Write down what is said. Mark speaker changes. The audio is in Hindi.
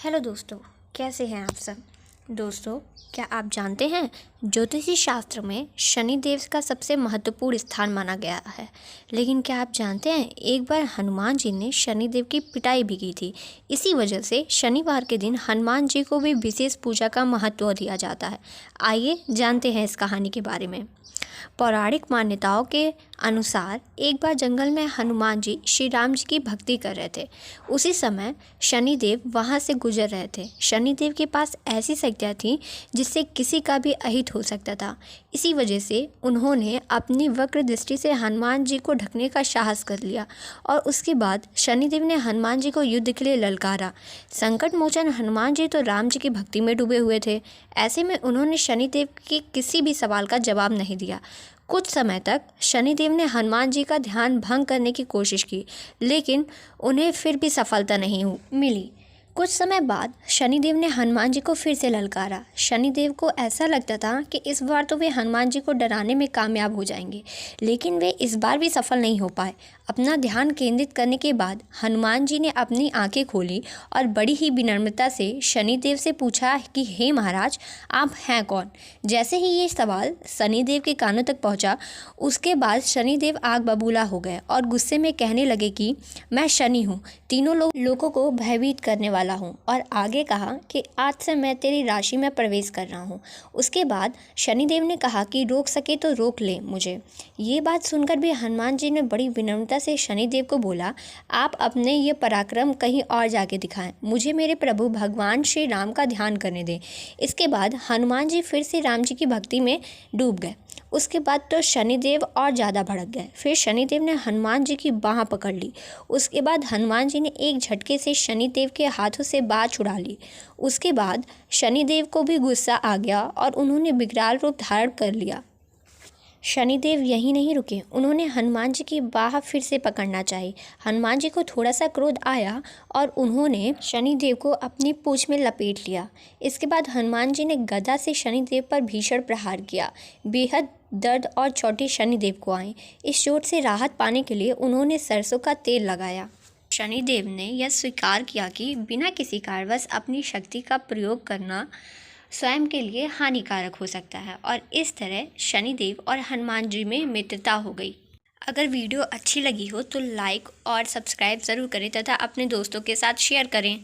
Speaker 1: हेलो दोस्तों, कैसे हैं आप सब। दोस्तों, क्या आप जानते हैं ज्योतिषी शास्त्र में शनि देव का सबसे महत्वपूर्ण स्थान माना गया है। लेकिन क्या आप जानते हैं एक बार हनुमान जी ने शनि देव की पिटाई भी की थी। इसी वजह से शनिवार के दिन हनुमान जी को भी विशेष पूजा का महत्व दिया जाता है। आइए जानते हैं इस कहानी के बारे में। पौराणिक मान्यताओं के अनुसार एक बार जंगल में हनुमान जी श्री राम जी की भक्ति कर रहे थे। उसी समय शनिदेव वहां से गुजर रहे थे। शनिदेव के पास ऐसी शक्तियाँ थी जिससे किसी का भी अहित हो सकता था। इसी वजह से उन्होंने अपनी वक्र दृष्टि से हनुमान जी को ढकने का साहस कर लिया और उसके बाद शनिदेव ने हनुमान जी को युद्ध के लिए ललकारा। संकट मोचन हनुमान जी तो राम जी की भक्ति में डूबे हुए थे। ऐसे में उन्होंने शनिदेव के किसी भी सवाल का जवाब नहीं दिया। कुछ समय तक शनिदेव ने हनुमान जी का ध्यान भंग करने की कोशिश की, लेकिन उन्हें फिर भी सफलता नहीं मिली। कुछ समय बाद शनिदेव ने हनुमान जी को फिर से ललकारा। शनिदेव को ऐसा लगता था कि इस बार तो वे हनुमान जी को डराने में कामयाब हो जाएंगे, लेकिन वे इस बार भी सफल नहीं हो पाए। अपना ध्यान केंद्रित करने के बाद हनुमान जी ने अपनी आंखें खोली और बड़ी ही विनम्रता से शनिदेव से पूछा कि हे महाराज, आप हैं कौन। जैसे ही ये सवाल शनिदेव के कानों तक पहुंचा, उसके बाद शनिदेव आग बबूला हो गए और गुस्से में कहने लगे कि मैं शनि हूँ, तीनों लोगों को भयभीत करने वाला हूँ। और आगे कहा कि आज से मैं तेरी राशि में प्रवेश कर रहा हूँ। उसके बाद शनिदेव ने कहा कि रोक सके तो रोक ले मुझे। ये बात सुनकर भी हनुमान जी ने बड़ी विनम्रता से शनिदेव को बोला, आप अपने ये पराक्रम कहीं और जाके दिखाएं, मुझे मेरे प्रभु भगवान श्री राम का ध्यान करने दें। इसके बाद हनुमान जी फिर से राम जी की भक्ति में डूब गए। उसके बाद तो शनिदेव और ज़्यादा भड़क गए। फिर शनिदेव ने हनुमान जी की बाह पकड़ ली। उसके बाद हनुमान जी ने एक झटके से शनिदेव के हाथों से बाह छुड़ा ली। उसके बाद शनिदेव को भी गुस्सा आ गया और उन्होंने विकराल रूप धारण कर लिया। शनिदेव यहीं नहीं रुके, उन्होंने हनुमान जी की बाह फिर से पकड़ना चाही। हनुमान जी को थोड़ा सा क्रोध आया और उन्होंने शनिदेव को अपनी पूंछ में लपेट लिया। इसके बाद हनुमान जी ने गदा से शनिदेव पर भीषण प्रहार किया। बेहद दर्द और चोटें शनिदेव को आई। इस चोट से राहत पाने के लिए उन्होंने सरसों का तेल लगाया। शनिदेव ने यह स्वीकार किया कि बिना किसी कारणवश अपनी शक्ति का प्रयोग करना स्वयं के लिए हानिकारक हो सकता है और इस तरह शनिदेव और हनुमान जी में मित्रता हो गई। अगर वीडियो अच्छी लगी हो तो लाइक और सब्सक्राइब ज़रूर करें तथा अपने दोस्तों के साथ शेयर करें।